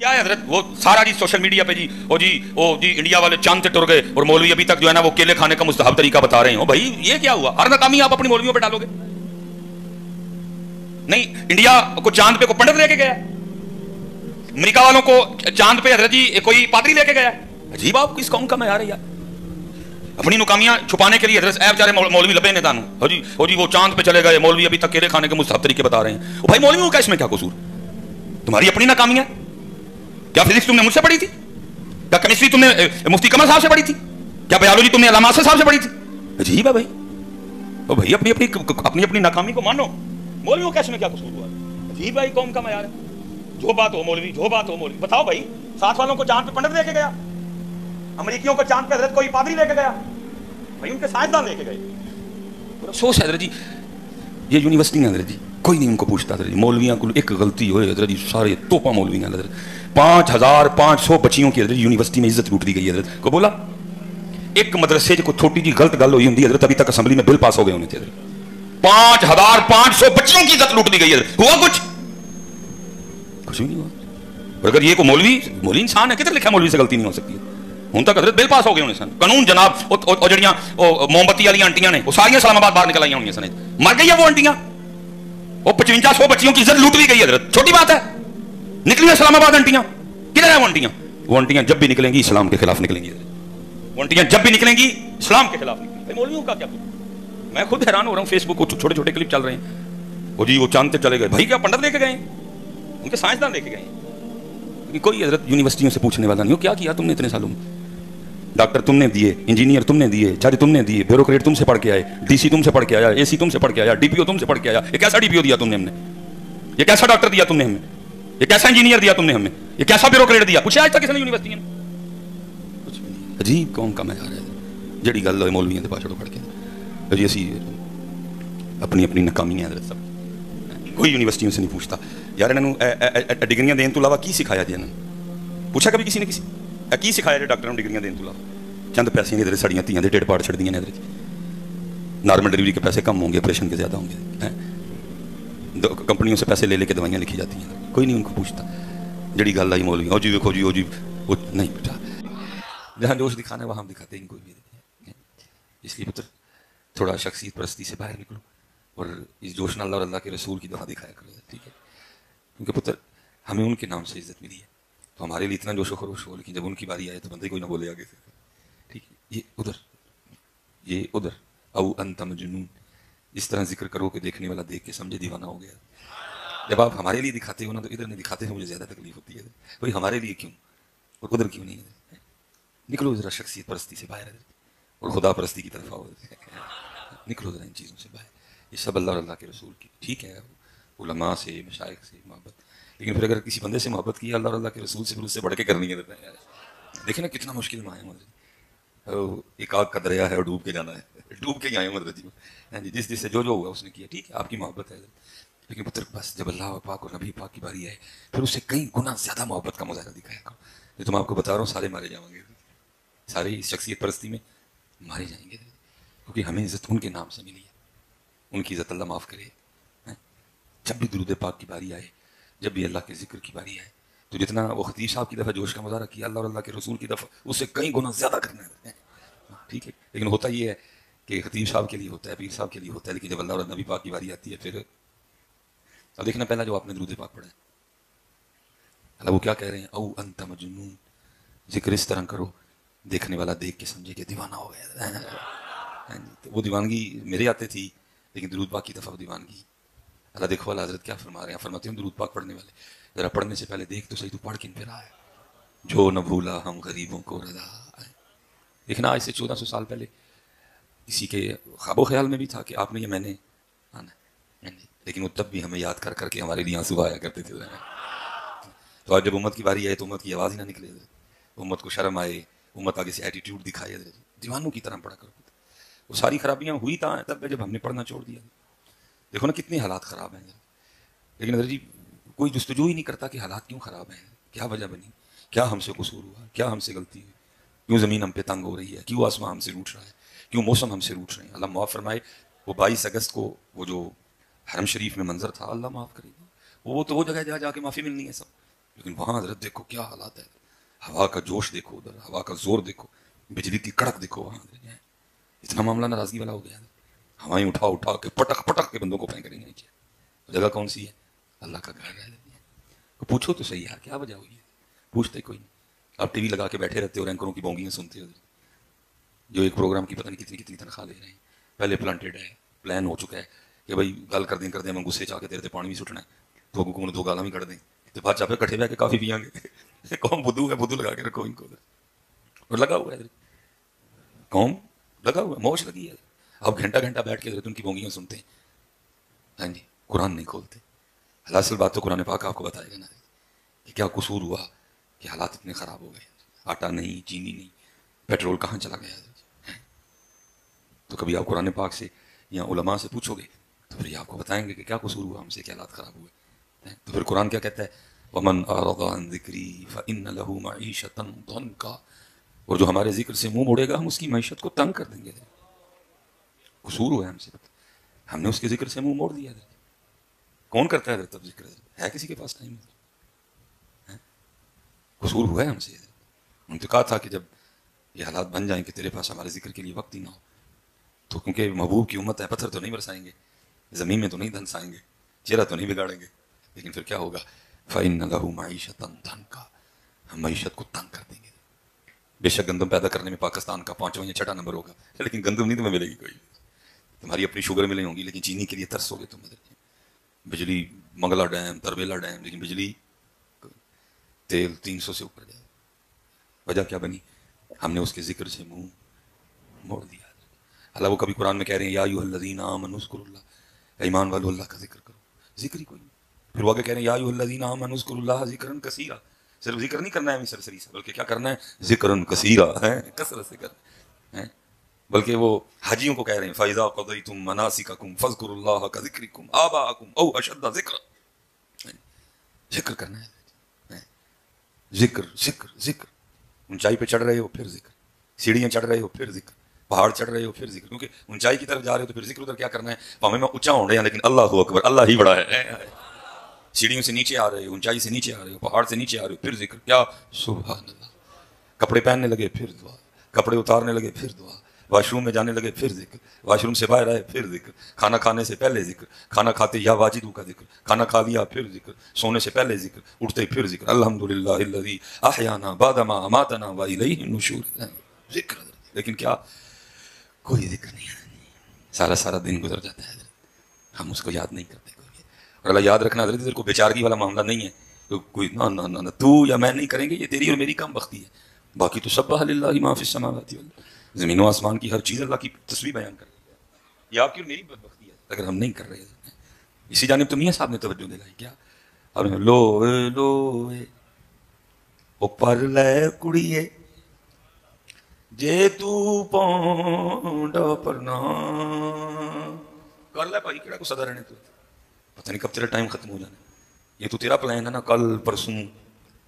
کیا ہے حضرت وہ سارا جی سوشل میڈیا پہ جی انڈیا والے چاند سے ٹر گئے اور مولوی ابھی تک جو ہے نا وہ کیلے کھانے کا مستحب طریقہ بتا رہے ہیں. بھائی یہ کیا ہوا؟ ہر ناکامی آپ اپنی مولویوں پہ ڈالو گے؟ نہیں, انڈیا کو چاند پہ کوئی پنڈت لے کے گیا, امریکہ والوں کو چاند پہ حضرت جی کوئی پادری لے کے گیا. عجیب آپ کس قوم کا معیار ہے یار. اپنی ناکامیاں چھپانے کے لیے حضرت اے بیچارے مولوی لبے نے دانو جی وہ چاند پہ چلے گئے, مولوی ابھی تک کیلے کھانے کے مستحب طریقے بتا رہے ہیں. بھائی مولویوں کا اس میں کیا قصور؟ تمہاری اپنی ناکامیاں. کیا فزکس تم نے مجھ سے پڑھی تھی؟ کیا کیمسٹری تم نے مفتی کمل صاحب سے پڑھی تھی؟ کیا بایولوجی تم نے علامہ آصف صاحب سے پڑھی تھی؟ عجیب ہے بھائی. تو بھائی اپنی ناکامی کو مانو. مولویوں کا اس میں کیا قصور ہوا؟ عجیب ہے قوم کا معیار ہے. جو بات ہو مولوی بتاؤ بھائی. ساتھ والوں کو چاند پہ پنڈت لے کے گیا, امریکیوں کو چاند پہ حضرت کوئی پادری لے کے گیا, بھائی ان کے سائنسدان لے کے گئے. افسوس ہے حضرت جی یہ یونیورسٹی ہیں حضرت جی, کوئی نہیں ان کو پوچھتا حضرت جی. مولویاں کو ایک غلطی ہوئے حضرت جی سارے توپا مولوی ہیں حضرت. 5500 بچیوں کی حضرت یونیورسٹی میں عزت لوٹ دی گئی حضرت. کو بولا ایک مدرسے جو چھوٹی جی غلط گل ہوئی ہوندی حضرت ابھی تک اسمبلی میں بل پاس ہو گئے ہونے تھے حضرت. 5500 بچیوں کی عزت لوٹ دی گئی حضرت. ہوا کچھ بھی نہیں ہوا. اور اگر یہ کو مولوی انسان ہے, کدھر لکھا مولوی سے غلطی نہیں ہو سکتی ہے. ہوں تک حضرت بل پاس ہو گئے ہونے سن. قانون جناب او جڑیاں موم بتی والی آنٹیاں نے وہ ساری اسلام آباد باہر نکل آئی ہونی سن. مر گئی ہے وہ آنٹیاں. وہ 5500 بچیوں کی عزت لوٹ لی گئی حضرت. چھوٹی بات ہے. نکلی اسلام آباد آنٹیاں. کدھر ہے وہ آنٹیاں؟ وہ آنٹیاں جب بھی نکلیں گی اسلام کے خلاف نکلیں گی. وہ آنٹیاں جب بھی نکلیں گی اسلام کے خلاف نکلیں گی. مولویوں کا کیا؟ میں خود حیران ہو رہا ہوں. فیس بک کو چھوٹے چھوٹے کلپ چل رہے ہیں. وہ چاند سے چلے گئے. بھائی کیا پنڈت لے کے گئے؟ ان کے سائنسدان لے کے گئے. کوئی حضرت یونیورسٹیوں سے پوچھنے والا نہیں ہو کیا کیا تم نے اتنے سالوں میں. ڈاکٹر تم نے دیے, انجینئر تم نے دیے, جج تم نے دیے, بیوروکریٹ تم سے پڑھ کے آئے, ڈی سی تم سے پڑھ کے آیا, اے سی تم سے پڑھ کے آیا, ڈی پی او تم سے پڑھ کے آیا. یہ کیسا ڈی پی او دیا تم نے ہم نے؟ یہ کیسا ڈاکٹر دیا تم نے ہمیں؟ یہ کیسا انجینئر دیا تم نے ہمیں؟ یہ کیسا بیوروکریٹ دیا؟ پوچھا آج تک کسی نے یونیورسٹی میں؟ کچھ بھی نہیں. عجیب قوم کا معیار ہے جڑی گل ہوئے مولویوں کے پاچھڑوں پڑھ کے جی اسی اپنی ناکامی حضرت. سب کوئی یونیورسٹیوں سے نہیں پوچھتا یار انہوں ڈگریاں دین تو علاوہ کی سکھایا جی. انہوں پوچھا کبھی کسی نے کی سکھایا جی ڈاکٹر ڈگریاں دین تو علاوہ؟ چند پیسے نہیں سڑیاں تیاں ڈیڑھ پاڑ چھڑ دیاں. نارمل ڈلیوری کے پیسے کم ہوں گے, آپریشن کے زیادہ ہوں گے. کمپنیوں سے پیسے لے کے دوائیاں لکھی جاتی ہیں. کوئی نہیں ان کو پوچھتا. جڑی گل آئی مولوی جی دیکھو جی وہ نہیں بیٹا جہاں جوش دکھانا ہے وہاں ہم دکھاتے ہیں کوئی بھی. اس لیے پتر تھوڑا شخصیت پرستی سے باہر نکلو اور اس جوش نہ اللہ اور اللہ کے رسول کی دعا دکھایا کرو. ٹھیک ہے, کیونکہ پتر ہمیں ان کے نام سے عزت ملی ہے تو ہمارے لیے اتنا جوش و خروش ہو, لیکن جب ان کی باری آئے تو بندے کوئی نہ بولے آگے سے. ٹھیک ہے, یہ ادھر او انت مجنون اس طرح ذکر کرو کہ دیکھنے والا دیکھ کے سمجھے دیوانہ ہو گیا. جب آپ ہمارے لیے دکھاتے ہو نا تو ادھر نہیں دکھاتے ہیں, مجھے زیادہ تکلیف ہوتی ہے. بھائی ہمارے لیے کیوں اور ادھر کیوں نہیں ہے؟ نکلو ذرا شخصیت پرستی سے باہر اور خدا پرستی کی طرف آؤ. نکلو ذرا ان چیزوں سے باہر. یہ سب اللہ اور اللہ کے رسول کی. ٹھیک ہے علماء سے مشائخ سے محبت, لیکن پھر اگر کسی بندے سے محبت کی اللہ اور اللہ کے رسول سے پھر اس سے بڑھ کے کرنی ہے. دیکھیں نا کتنا مشکل میں آئے ہیں. ایک آگ کا دریا ہے اور ڈوب کے جانا ہے, ڈوب کے ہی آئے ہیں مدرجی میں. جس سے جو ہوا اس نے کیا. ٹھیک ہے آپ کی محبت ہے, لیکن پتر بس جب اللہ پاک اور نبی پاک کی باری آئے پھر اس سے کئی گنا زیادہ محبت کا مظاہرہ دکھایا کرو. جو تم آپ کو بتا رہا ہوں سارے مارے جائیں گے, سارے اس شخصیت پرستی میں مارے جائیں گے, کیونکہ ہمیں عزت ان کے نام سے ملی ہے. ان کی عزت اللہ معاف کرے. جب بھی درود پاک کی باری آئے, جب بھی اللہ کے ذکر کی باری آئے, تو جتنا وہ خطیب صاحب کی دفعہ جوش کا مظاہرہ کیا اللہ اور اللہ کے رسول کی دفعہ اس سے کئی گنا زیادہ کرنا ہے. ٹھیک ہے, لیکن ہوتا یہ ہے کہ خطیب صاحب کے لیے ہوتا ہے, پیر صاحب کے لیے ہوتا ہے, لیکن جب اللہ اور نبی پاک کی باری آتی ہے پھر اب دیکھنا پہلا جو آپ نے درود پاک پڑھا ہے اللہ وہ کیا کہہ رہے ہیں, او انت مجنون. ذکر اس طرح کرو دیکھنے والا دیکھ کے سمجھے کہ دیوانہ ہو گیا. وہ دیوانگی میرے آتے تھی, لیکن درود پاک کی دفعہ وہ دیوانگی اللہ دیکھو اللہ حضرت کیا فرما رہے ہیں. فرماتے ہیں درود پاک پڑھنے والے ذرا پڑھنے سے پہلے دیکھ تو صحیح تو پڑھ کن پہ رہا ہے. جو نہ بھولا ہم غریبوں کو رضا. دیکھنا آج سے 1400 سال پہلے کسی کے خواب و خیال میں بھی تھا کہ آپ نے یہ میں نے آنا ہے, لیکن وہ تب بھی ہمیں یاد کر کر کے ہمارے لیے آنسو آیا کرتے تھے. تو آج جب امت کی باری آئے تو امت کی آواز ہی نہ نکلے, امت کو شرم آئے, امت آگے سے ایٹیٹیوڈ دکھائے, دیوانوں کی طرح پڑھا کرو. وہ ساری خرابیاں ہوئی تب جب ہم نے پڑھنا چھوڑ دیا. دیکھو نا کتنے حالات خراب ہیں, لیکن حضرت جی کوئی جستجو ہی نہیں کرتا کہ حالات کیوں خراب ہیں, کیا وجہ بنی, کیا ہم سے قصور ہوا, کیا ہم سے غلطی ہوئی, کیوں زمین ہم پہ تنگ ہو رہی ہے, کیوں آسمان ہم سے روٹ رہا ہے, کیوں موسم ہم سے روٹ رہے ہیں. اللہ معاف فرمائے. وہ 22 اگست کو وہ جو حرم شریف میں منظر تھا, اللہ معاف کرے گا, وہ تو وہ جگہ جا کے معافی ملنی ہے سب. لیکن وہاں حضرت دیکھو کیا حالات ہے، ہوا کا جوش دیکھو، ادھر ہوا کا زور دیکھو، بجلی کی کڑک دیکھو، وہاں اتنا معاملہ ناراضگی والا ہو گیا، ہوائیں اٹھا اٹھا کے پٹک پٹک کے بندوں کو پھینک رہی ہیں نیچے. جگہ کون سی ہے؟ اللہ کا گھر ہے. پوچھو تو صحیح یار کیا وجہ ہوئی ہے؟ پوچھتے کوئی نہیں. آپ ٹی وی لگا کے بیٹھے رہتے ہو، اینکروں کی بونگیاں سنتے ہو جو ایک پروگرام کی پتہ نہیں کتنی کتنی تنخواہ لے رہے ہیں. پہلے پلانٹیڈ ہے، پلان ہو چکا ہے کہ بھائی گل کر دیں میں غصے چاہ کے تیرے پانی بھی سٹنا ہے تو اگوں کو دو گالاں بھی کٹ دیں تو بعد چاپے کٹھے بہ کے کافی پیاں گے. قوم بدھو ہے، بدھو لگا کے رکھو ان کو. اور لگا ہوا ہے قوم، لگا ہوا ہے، موج لگی ہے. آپ گھنٹہ گھنٹہ بیٹھ کے حضرت ان کی بونگیاں سنتے ہیں. ہاں جی، قرآن نہیں کھولتے. اصل بات تو قرآن پاک آپ کو بتائے گا نا کہ کیا قصور ہوا کہ حالات اتنے خراب ہو گئے. آٹا نہیں، چینی نہیں، پیٹرول کہاں چلا گیا. تو کبھی آپ قرآن پاک سے یا علماء سے پوچھو گے تو پھر یہ آپ کو بتائیں گے کہ کیا قصور ہوا ہم سے، کیا حالات خراب ہوئے. تو پھر قرآن کیا کہتا ہے؟ وَمَنْ أَعْرَضَ عَنْ ذِكْرِي فَإِنَّ لَهُ مَعِيشَةً ضَنْكًا. اور جو ہمارے ذکر سے منہ موڑے گا ہم اس کی معیشت کو تنگ کر دیں گے. قصور ہوا ہے ہم سے، ہم نے اس کے ذکر سے منہ موڑ دیا. کون کرتا ہے تب ذکر؟ ہے کسی کے پاس ٹائم؟ قصور ہوا ہے ہم سے. ان نے کہا تھا کہ جب یہ حالات بن جائیں کہ تیرے پاس ہمارے ذکر کے لیے وقت ہی نہ ہو تو کیونکہ محبوب کی امت ہے، پتھر تو نہیں برسائیں گے، زمین میں تو نہیں دھنسائیں گے، چہرہ تو نہیں بگاڑیں گے، لیکن پھر کیا ہوگا؟ فَإِنَّ لَهُ مَعِيشَةً ضَنْكًا. ہم معیشت کو تنگ کر دیں گے. بے شک گندم پیدا کرنے میں پاکستان کا 5واں یا 6واں نمبر ہوگا، لیکن گندم نہیں تمہیں ملے گی کوئی. تمہاری اپنی شوگر ملیں ہوں گی لیکن چینی کے لیے ترسو گے تم. بجلی منگلا ڈیم، تربیلا ڈیم، لیکن بجلی تیل 300 سے اوپر جائے. وجہ کیا بنی؟ ہم نے اس کے ذکر سے منہ موڑ دیا. اللہ وہ کبھی قرآن میں کہہ رہے ہیں یا ایھا الذین آمنوا اذکروا اللہ، ایمان والو اللہ کا ذکر کرو. ذکر ہی کوئی نہیں. پھر وہ کہہ رہے ہیں یا ایھا الذین آمنوا اذکروا اللہ ذکرا کثیرا. صرف ذکر نہیں کرنا ہے ہمیں سرسری سے، بلکہ کیا کرنا ہے؟ ذکرا کثیرا ہے، کثرت سے کرنا ہے. بلکہ وہ حاجیوں کو کہہ رہے ہیں فَإِذَا قَضَيْتُم مَنَاسِكَكُمْ فَاذْكُرُوا اللَّهَ كَذِكْرِكُمْ آبَاءَكُمْ أَوْ أَشَدَّ ذِكْرًا. ذکر کرنا ہے. ذکر ذکر ذکر. اونچائی پہ چڑھ رہے ہو پھر ذکر، سیڑھیاں چڑھ رہے ہو پھر ذکر، پہاڑ چڑھ رہے ہو پھر ذکر. کیونکہ اونچائی کی طرف جا رہے ہو تو پھر ذکر ادھر کیا کرنا ہے؟ پاویں میں اونچا ہو رہے ہیں لیکن اللہ اکبر، اللہ ہی بڑا ہے. سیڑھیوں سے نیچے آ رہے ہو، اونچائی سے نیچے آ رہے ہو، پہاڑ سے نیچے آ رہے ہو پھر ذکر. کیا سبحان اللہ. کپڑے پہننے لگے پھر دعا، کپڑے اتارنے لگے پھر دعا، واش روم میں جانے لگے پھر ذکر، واش روم سے باہر آئے پھر ذکر، کھانا کھانے سے پہلے ذکر، کھانا کھاتے یا واجدو کا ذکر، کھانا کھا لیا پھر ذکر، سونے سے پہلے ذکر، اٹھتے پھر ذکر. الحمدللہ الذی احیانا بعد ما اماتنا والیہ النشور. ذکر. لیکن کیا کوئی ذکر نہیں ہے. سارا سارا دن گزر جاتا ہے، ہم اس کو یاد نہیں کرتے کوئی. اور اللہ یاد رکھنا حضرت ادھر کو بیچارگی والا معاملہ نہیں ہے. کوئی نہ تو یا میں نہیں کریں گے، یہ تیری اور میری کام بختی ہے. باقی تو سبح للہ ما فی السماوات والارض. زمین و آسمان کی ہر چیز اللہ کی تسبیح بیان کر رہی ہے. یہ آپ کی اور میری بدبختی ہے اگر ہم نہیں کر رہے. اسی جانب تو میاں صاحب نے توجہ دلائی. کیا؟ اور لو لو او پر لے کڑیے جے تو پونڈا پرنا کر لے بھائی، کیڑا کو صدا رہنے تو پتہ نہیں کب تیرا ٹائم ختم ہو جانا. یہ تو تیرا پلان ہے نا، کل پرسوں،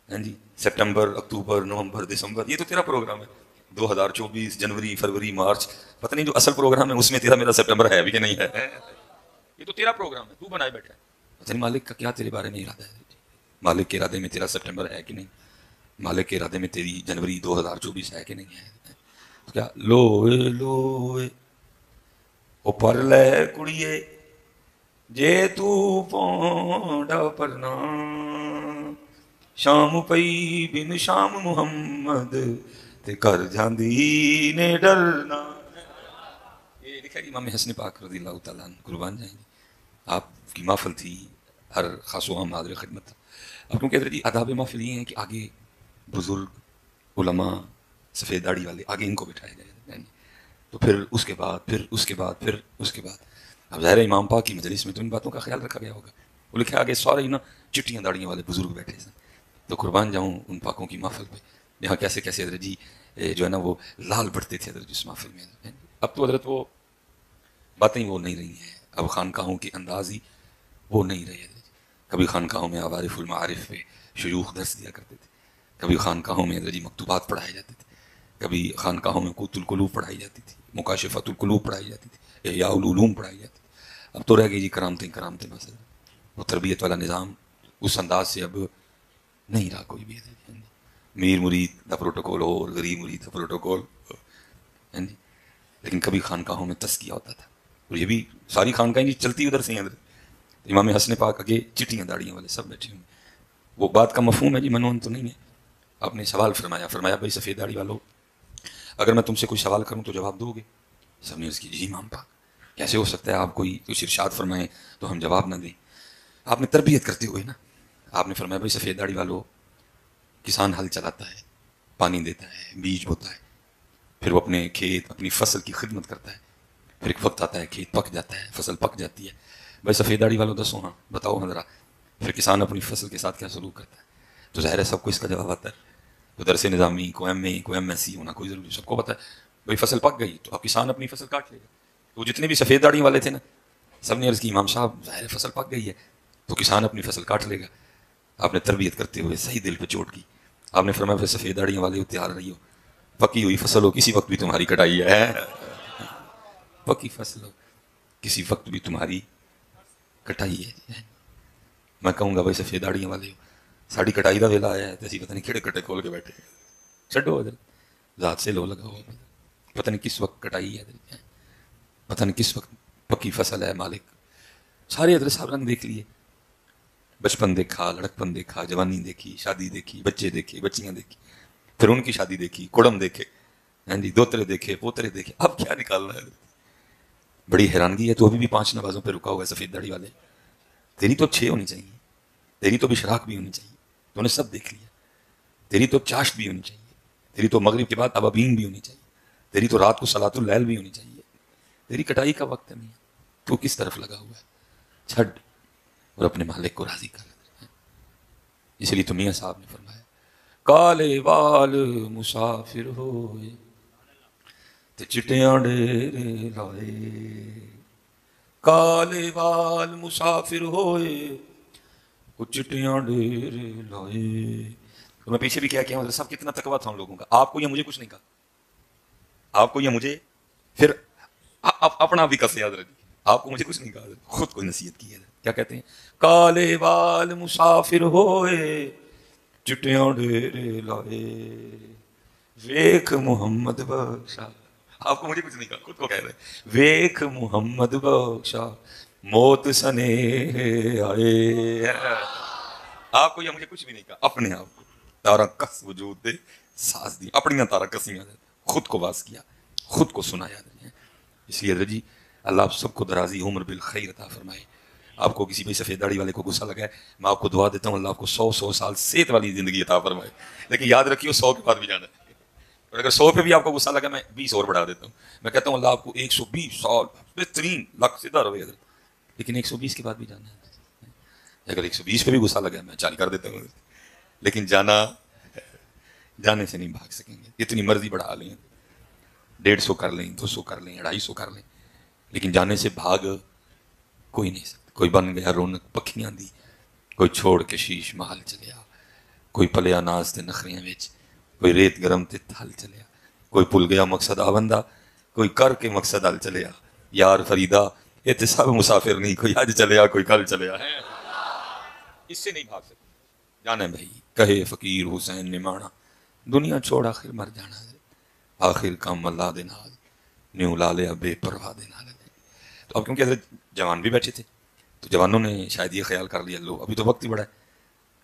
ہاں جی، سپٹمبر، اکتوبر، نومبر، دسمبر، یہ تو تیرا پروگرام ہے. 2024 جنوری، فروری، مارچ، پتہ نہیں جو اصل پروگرام ہے اس میں تیرا میرا سپٹمبر ہے بھی کہ نہیں ہے. یہ تو تیرا پروگرام ہے، تو بنائے بیٹھا ہے. پتہ نہیں مالک کا کیا تیرے بارے میں ارادہ ہے. مالک کے ارادے میں تیرا سپٹمبر ہے کہ نہیں، مالک کے ارادے میں تیری جنوری 2024 ہے کہ نہیں ہے. کیا لوئے لوئے او پر لے کڑیے جے تو پونڈا پرنا شام پئی بن شام محمد تے کر جاندی نے ڈرنا. یہ لکھا ہے امام حسن پاک رضی اللہ تعالیٰ عنہ قربان جائیں گے. آپ کی محفل تھی، ہر خاص و عام حاضر خدمت تھا. اب کیوں کہتے ہیں آداب محفل یہ ہیں کہ آگے بزرگ علماء سفید داڑھی والے آگے ان کو بٹھایا جائے. تو پھر اس کے بعد پھر اس کے بعد پھر اس کے بعد اب ظاہر امام پاک کی مجلس میں تو ان باتوں کا خیال رکھا گیا ہوگا. وہ لکھا آگے سارے ہی نا چٹیاں داڑیاں والے بزرگ بیٹھے ہیں. تو قربان جاؤں ان پاکوں کی محفل پہ یہاں کیسے کیسے حضرت جی جو ہے نا وہ لال بڑھتے تھے حضرت اس محفل میں. اب تو حضرت وہ باتیں وہ نہیں رہی ہیں. اب خانقاہوں کے انداز ہی وہ نہیں رہے. کبھی خانقاہوں میں عوارف المعارف پہ شیوخ درس دیا کرتے تھے، کبھی خانقاہوں میں حضرت جی مکتوبات پڑھائے جاتے تھے، کبھی خانقاہوں میں قوت القلوب پڑھائی جاتی تھی، مکاشفۃ القلوب پڑھائی جاتی تھی، احیاء العلوم پڑھائی جاتی تھی. اب تو رہ گئی جی کرامتیں کرامتیں. مثلا وہ تربیت والا نظام اس انداز سے اب نہیں رہا کوئی بھی. میر مرید کا پروٹوکول ہو اور غریب مرید کا پروٹوکول ہو. لیکن کبھی خانقاہوں میں تزکیہ ہوتا تھا, اور یہ بھی ساری خانقاہیں چلتی ادھر سے ہیں. امام حسن پاک آگے چٹیاں داڑیاں والے سب بیٹھے ہوئے. وہ بات کا مفہوم ہے جی, منون تو نہیں ہے. آپ نے سوال فرمایا بھائی سفید داڑھی والو, اگر میں تم سے کوئی سوال کروں تو جواب دو گے؟ سب نے عرض کی جی امام پاک, کیسے ہو سکتا ہے آپ کوئی کچھ ارشاد فرمائیں تو ہم جواب نہ دیں. آپ نے تربیت کرتے ہوئے نا, آپ نے فرمایا بھائی سفید داڑھی والو, کسان ہل چلاتا ہے, پانی دیتا ہے, بیج بوتا ہے, پھر وہ اپنے کھیت اپنی فصل کی خدمت کرتا ہے, پھر ایک وقت آتا ہے کھیت پک جاتا ہے, فصل پک جاتی ہے. بھائی سفید داڑھی والو دسو, ہاں بتاؤ ہاں ذرا, پھر کسان اپنی فصل کے ساتھ کیا سلوک کرتا ہے؟ تو ظاہر ہے سب کو اس کا جواب آتا ہے. تو درس نظامی کو ایم اے کو ایم ایس سی ہونا کوئی ضروری, سب کو پتا ہے بھائی فصل پک گئی تو اب کسان اپنی فصل کاٹ لے گا. تو جتنے بھی سفید داڑھی والے تھے نا, سب نے عرض کی امام صاحب ظاہر فصل پک گئی ہے تو کسان اپنی فصل کاٹ لے گا. آپ نے تربیت کرتے ہوئے صحیح دل پہ چوٹ کی. آپ نے فرمایا پھر سفید داڑیاں والے ہو, تیار رہی ہو, پکی ہوئی فصل ہو کسی وقت بھی تمہاری کٹائی ہے, پکی فصل ہو کسی وقت بھی تمہاری کٹائی ہے. میں کہوں گا بھائی سفید داڑیاں والے ہو, ساڑی کٹائی کا ویلا آیا ہے تو اسی پتہ نہیں کھڑے کٹے کھول کے بیٹھے, چھڈو ادھر, ذات سے لو لگا ہوا, پتہ نہیں کس وقت کٹائی ہے, پتہ نہیں کس وقت پکی فصل ہے. مالک سارے ادھر صاحب رنگ دیکھ لیے, بچپن دیکھا, لڑکپن دیکھا, جوانی دیکھی, شادی دیکھی, بچے دیکھے, بچیاں دیکھی, پھر ان کی شادی دیکھی, کڑم دیکھے, ہاں جی دوترے دیکھے, پوترے دیکھے, اب کیا نکالنا ہے؟ بڑی حیرانگی ہے. تو ابھی بھی 5 نمازوں پہ رکا ہوا ہے سفید داڑھی والے. تیری تو 6 ہونی چاہیے, تیری تو بشراق بھی ہونی چاہیے, تو نے سب دیکھ لیا. تیری تو چاشت بھی ہونی چاہیے, تیری تو مغرب کے بعد ابابین بھی ہونی چاہیے, تیری تو رات کو صلاۃ اللیل بھی ہونی چاہیے. تیری کٹائی کا وقت نہیں ہے, تو کس طرف لگا ہوا ہے؟ چھڈ اور اپنے مالک کو راضی کر. اس لیے تو میاں صاحب نے فرمایا کالے وال مسافر ہوئے تے چٹیاں ڈیرے لائے, کالے وال مسافر ہوئے وہ چٹیاں ڈیرے لائے. تو میں پیچھے بھی کیا ہوں سب کتنا تقویٰ تھا ہم لوگوں کا. آپ کو یا مجھے کچھ نہیں کہا, آپ کو یا مجھے, پھر اپنا بھی کس یاد رکھیے, آپ کو مجھے کچھ نہیں کہا, خود کو نصیحت کی ہے. کیا کہتے ہیں؟ کالے وال مسافر ہوئے چٹیاں ڈیرے لائے, ویکھ محمد بخشا. آپ کو مجھے کچھ نہیں کہا, خود کو کہہ رہے, ویکھ محمد بخشا موت سنے آئے. آپ کو یا مجھے کچھ بھی نہیں کہا, اپنے آپ کو تارا کس وجود دے ساز دی, اپنی تارا کسیاں خود کو باز کیا, خود کو سنایا. اس لیے حضرت جی اللہ آپ سب کو درازی عمر بالخیر عطا فرمائے. آپ کو کسی بھی سفید داڑھی والے کو غصہ لگا ہے, میں آپ کو دعا دیتا ہوں اللہ آپ کو 100 سال صحت والی زندگی عطا فرمائے. لیکن یاد رکھیے 100 کے بعد بھی جانا ہے, اور اگر 100 پہ بھی آپ کو غصہ لگا میں 20 اور بڑھا دیتا ہوں. میں کہتا ہوں اللہ آپ کو 120 سال بہترین لاکھ سیدھا رہے حضرت, لیکن 120 کے بعد بھی جانا ہے. اگر 120 پہ بھی غصہ لگا میں 40 کر دیتا ہوں, لیکن جانے سے نہیں بھاگ سکیں گے. اتنی مرضی بڑھا لیں, 150 کر لیں, 200 کر لیں, 250 کر لیں, لیکن جانے سے بھاگ کوئی نہیں سکتا. کوئی بن گیا رونق پکھیاں دی, کوئی چھوڑ کے شیش محل چلیا, کوئی پلیا ناز تے نخریاں وچ, کوئی ریت گرم تے تھل چلیا, کوئی بھول گیا مقصد آوندا, کوئی کر کے مقصد حل چلیا. یار فریدا یہ تے سب مسافر نہیں, کوئی اج چلیا کوئی کل چلیا ہے, اس سے نہیں بھاگ سکتے. جانا بھائی کہے فقیر حسین نے مانا, دنیا چھوڑ آخر مر جانا ہے, آخر کام اللہ دے نال نیو لا لیا بے پرواہ دے نال. تو اب کیونکہ حضرت جوان بھی بیٹھے تھے تو جوانوں نے شاید یہ خیال کر لیا لو ابھی تو وقت ہی بڑا ہے,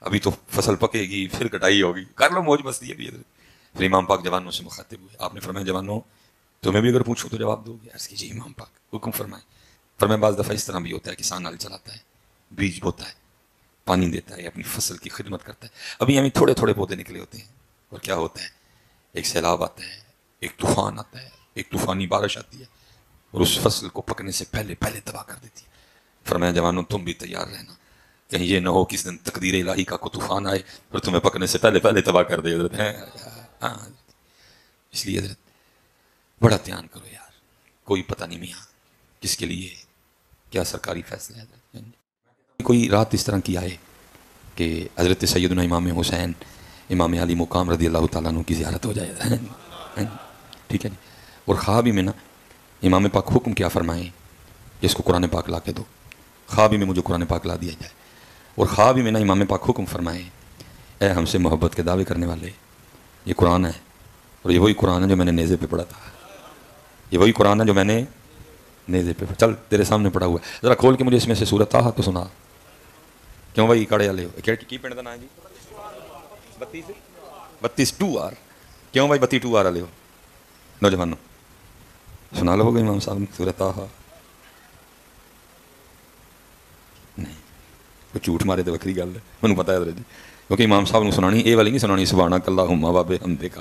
ابھی تو فصل پکے گی پھر کٹائی ہوگی, کر لو موج مستی ابھی. حضرت پھر امام پاک جوانوں سے مخاطب ہوئے, آپ نے فرمایا جوانوں تمہیں بھی اگر پوچھو تو جواب دو گے؟ عرض کی جی امام پاک حکم فرمائیں. فرمایا بعض دفعہ اس طرح بھی ہوتا ہے کسان ہل چلاتا ہے, بیج بوتا ہے, پانی دیتا ہے, اپنی فصل کی خدمت کرتا ہے. ابھی ہمیں تھوڑے تھوڑے پودے نکلے ہوتے ہیں, اور کیا ہوتا ہے ایک سیلاب آتا ہے, ایک طوفان آتا ہے, ایک طوفانی بارش آتی ہے, اور اس فصل کو پکنے سے پہلے تباہ کر دیتی ہے. فرمایا جوانوں تم بھی تیار رہنا, کہیں یہ نہ ہو کس دن تقدیر الہی کا کوئی طوفان آئے اور تمہیں پکنے سے پہلے تباہ کر دے. حضرت ہیں ہاں, اس لیے حضرت بڑا دھیان کرو یار, کوئی پتہ نہیں میاں کس کے لیے کیا سرکاری فیصلہ ہے. حضرت کوئی رات اس طرح کی آئے کہ حضرت سیدنا امام حسین امام علی مقام رضی اللہ تعالیٰ عنہ کی زیارت ہو جائے, ٹھیک ہے جی, اور خواب میں نا امام پاک حکم کیا فرمائیں جس کو قرآن پاک لا کے دو, خواب میں مجھے قرآن پاک لا دیا جائے, اور خواب میں نا امام پاک حکم فرمائیں اے ہم سے محبت کے دعوے کرنے والے، یہ قرآن ہے، اور یہ وہی قرآن ہے جو میں نے نیزے پہ پڑھا تھا، یہ وہی قرآن ہے جو میں نے نیزے پہ، چل تیرے سامنے پڑھا ہوا ہے، ذرا کھول کے مجھے اس میں سے سورۃ طٰہٰ تو سنا۔ کیوں بھائی کڑے والے کی پنڈ کا نام ہے جی 32 2 آر، کیوں بھائی 32 آر والے ہو نوجوانوں؟ سنا لو گے امام صاحب نے سورۃ طٰہٰ؟ نہیں، کوئی جھوٹ مارے تو وکری گل ہے، مجھے پتا ہے حضرت جی، کیونکہ امام صاحب نے سنانی یہ والی نہیں سنانی سبحانک اللہم و بحمدک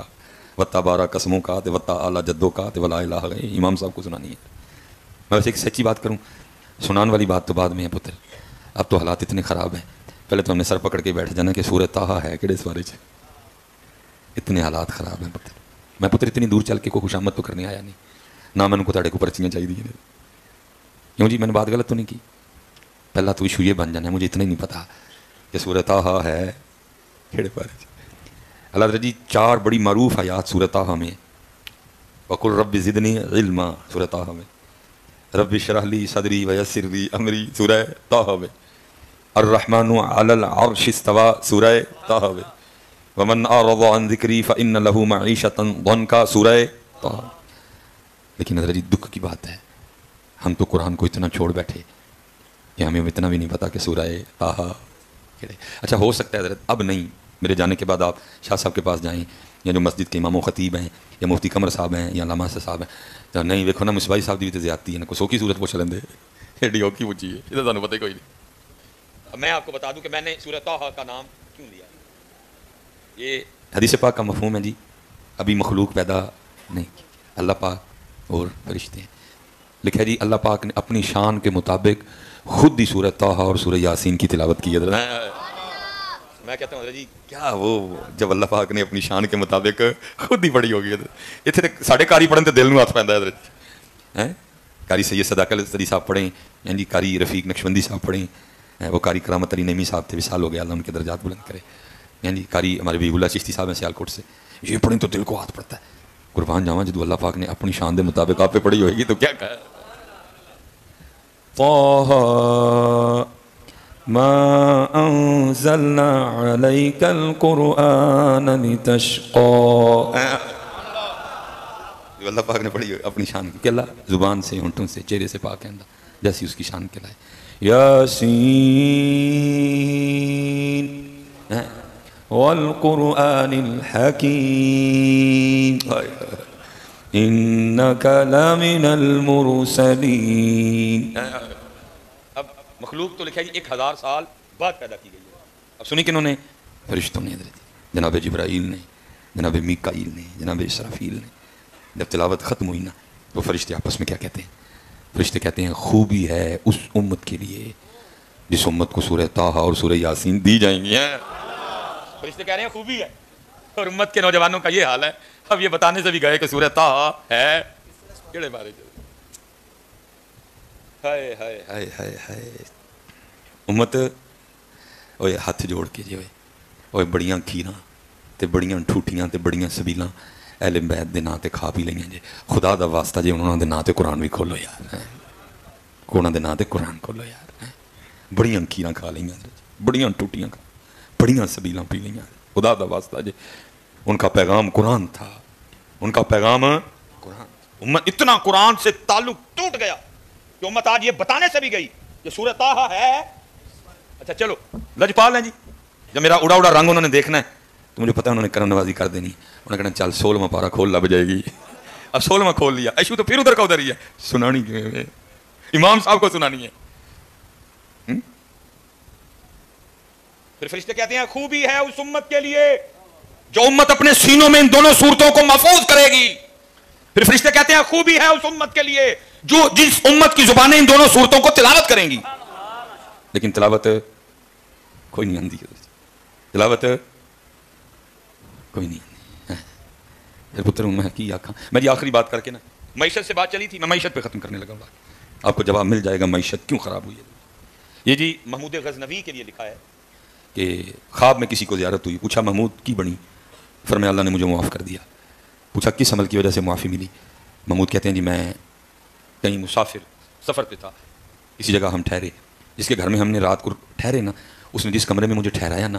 وتبارک اسمک وتعالی جدک ولا الہ غیرک، امام صاحب کو سنانی ہے۔ میں ویسے ایک سچی بات کروں، سنان والی بات تو بعد میں ہے پتر، اب تو حالات اتنے خراب ہیں، پہلے تو ہم نے سر پکڑ کے بیٹھ جانا کہ سورۃ طٰہٰ ہے کہڑے سوارے سے، اتنے حالات خراب ہیں پتر۔ میں پتر اتنی دور چل کے کوئی خوشامد تو کرنے آیا نہیں، نہ میں کو تاڑے کو پرچیاں چاہیے، کیوں جی میں نے بات غلط تو نہیں کی؟ پہلا تو ایشو یہ بن جانا ہے، مجھے اتنا ہی نہیں پتا کہ سورۃ طٰہٰ ہے کھڑے پارے سے۔ اللہ تعالیٰ جی 4 بڑی معروف آیات سورۃ طٰہٰ میں، وَقُلْ رَبِّ زِدْنِی عِلْمًا سورۃ طٰہٰ میں، رب اشرح لی صدری ویسر لی امری سورہ طٰہٰ میں، الرحمن علی العرش استویٰ سورہ طٰہٰ میں، ومن اعرض عن ذکری فإن له معیشة ضنکا سورہ طٰہٰ۔ لیکن حضرت جی دکھ کی بات ہے، ہم تو قرآن کو اتنا چھوڑ بیٹھے کہ ہمیں اتنا بھی نہیں پتا کہ سورہ طٰہٰ کہڑے۔ اچھا ہو سکتا ہے حضرت اب نہیں، میرے جانے کے بعد آپ شاہ صاحب کے پاس جائیں، یا جو مسجد کے امام و خطیب ہیں، یا مفتی قمر صاحب ہیں، یا علامہ صاحب ہیں، تو نہیں دیکھو نا مصباحی صاحب دی بھی تو زیادتی ہے نا، کوئی سوکھی صورت پوچھ لیں دے ایڈی اوکھی پوچھی ہے، یہ تو سانوں پتہ ہی کوئی نہیں۔ اب میں آپ کو بتا دوں کہ میں نے سورۃ طٰہٰ کا نام کیوں لیا ہے۔ یہ حدیث پاک کا مفہوم ہے جی، ابھی مخلوق پیدا نہیں کی، اللہ پاک اور فرشتے ہیں، لکھا جی اللہ پاک نے اپنی شان کے مطابق خود ہی سورۃ طٰہٰ اور سورہ یاسین کی تلاوت کی ہے۔ میں کہتا ہوں حضرت جی کیا وہ جب اللہ پاک نے اپنی شان کے مطابق خود ہی پڑھی ہوگی، اتنے ساڑھے کاری پڑھن تے دل نو ہاتھ پیندا ہے حضرت۔ قاری سید صداقت الصدی صاحب پڑھیں، یعنی قاری رفیق نقشبندی صاحب پڑھیں، وہ قاری کرامت علی نعیمی صاحب تھے، وصال ہو گیا، اللہ ان کے درجات بلند کرے، یعنی قاری ہمارے حبیب اللہ چشتی صاحب ہیں سیالکوٹ سے، یہ پڑھیں تو دل کو ہاتھ پڑتا ہے۔ قربان جاواں جدو اللہ پاک نے اپنی شان دے مطابق آپ پہ پڑھی ہوئے گی تو کیا کہا؟ طٰہٰ ما انزلنا علیک القرآن لتشقى، جو اللہ پاک نے پڑھی ہوئی اپنی شان کی، کہ اللہ زبان سے، ہونٹوں سے، چہرے سے پاک ہے جیسی اس کی شان کے لائے۔ یاسین والقرآن الحکیم انک لمن المرسلین۔ اب مخلوق تو لکھا ہے 1000 سال بعد پیدا کی گئی ہے، اب سنی کنہوں نے؟ فرشتوں نے حضرت، جناب جبرائیل نے، جناب میکائیل نے، جناب اسرافیل نے۔ جب تلاوت ختم ہوئی نا تو فرشتے آپس میں کیا کہتے ہیں؟ فرشتے کہتے ہیں خوبی ہے اس امت کے لیے جس امت کو سورہ طٰہٰ اور سورہ یاسین دی جائیں گی۔ فرشتے کہہ رہے ہیں خوبی ہے، اور امت کے نوجوانوں کا یہ حال ہے، اب یہ بتانے سے بھی گئے کہ سورہ طٰہٰ ہے کیڑے بارے جو ہائے ہائے ہائے ہائے ہائے امت اوے ہاتھ جوڑ کے جی اوے بڑیاں کھیراں تے بڑیاں ٹھوٹیاں تے بڑیاں سبیلاں اہل بیت دے نام تے کھا پی لئیاں جی، خدا دا واسطہ جی انہوں نے نام تے قرآن بھی کھولو یار، انہوں نے نام تے قرآن کھولو یار، بڑیاں کھیراں کھا لئیاں جی، بڑیاں ٹوٹیاں کھا، بڑیاں سبیلاں پی لئیاں، خدا دا واسطہ جی ان کا پیغام قرآن تھا، ان کا پیغام قرآن، امت اتنا قرآن سے تعلق ٹوٹ گیا کہ امت آج یہ بتانے سے بھی گئی کہ سورہ طٰہٰ ہے۔ اچھا چلو لجپال ہیں جی، جب میرا اڑا اڑا رنگ انہوں نے دیکھنا ہے تو مجھے پتا انہوں نے کرم نوازی کر دینی، انہوں نے کہنا چل 16واں پارہ کھول لب جائے گی، اب 16واں کھول لیا، ایشو تو پھر ادھر کا ادھر ہی ہے، سنانی کیوں ہے امام صاحب کو سنانی ہے۔ پھر فرشتے کہتے ہیں خوبی ہے اس امت کے لیے جو امت اپنے سینوں میں ان دونوں صورتوں کو محفوظ کرے گی۔ پھر فرشتے کہتے ہیں خوبی ہے اس امت کے لیے جو جس امت کی زبانیں ان دونوں صورتوں کو تلاوت کریں گی، لیکن تلاوت کوئی نہیں آندی، تلاوت کوئی نہیں آندی۔ پھر پتر میں کی آکھاں، میں جی آخری بات کر کے نا، معیشت سے بات چلی تھی، میں معیشت پہ ختم کرنے لگا ہوں، آپ کو جواب مل جائے گا معیشت کیوں خراب ہوئی ہے۔ یہ جی محمود غزنوی کے لیے لکھا ہے کہ خواب میں کسی کو زیارت ہوئی، پوچھا محمود کی بنی؟ فرمایا اللہ نے مجھے معاف کر دیا۔ پوچھا کس عمل کی وجہ سے معافی ملی؟ محمود کہتے ہیں جی میں کہیں مسافر سفر پہ تھا، کسی جگہ ہم ٹھہرے، جس کے گھر میں ہم نے رات کو ٹھہرے نا، اس نے جس کمرے میں مجھے ٹھہرایا نا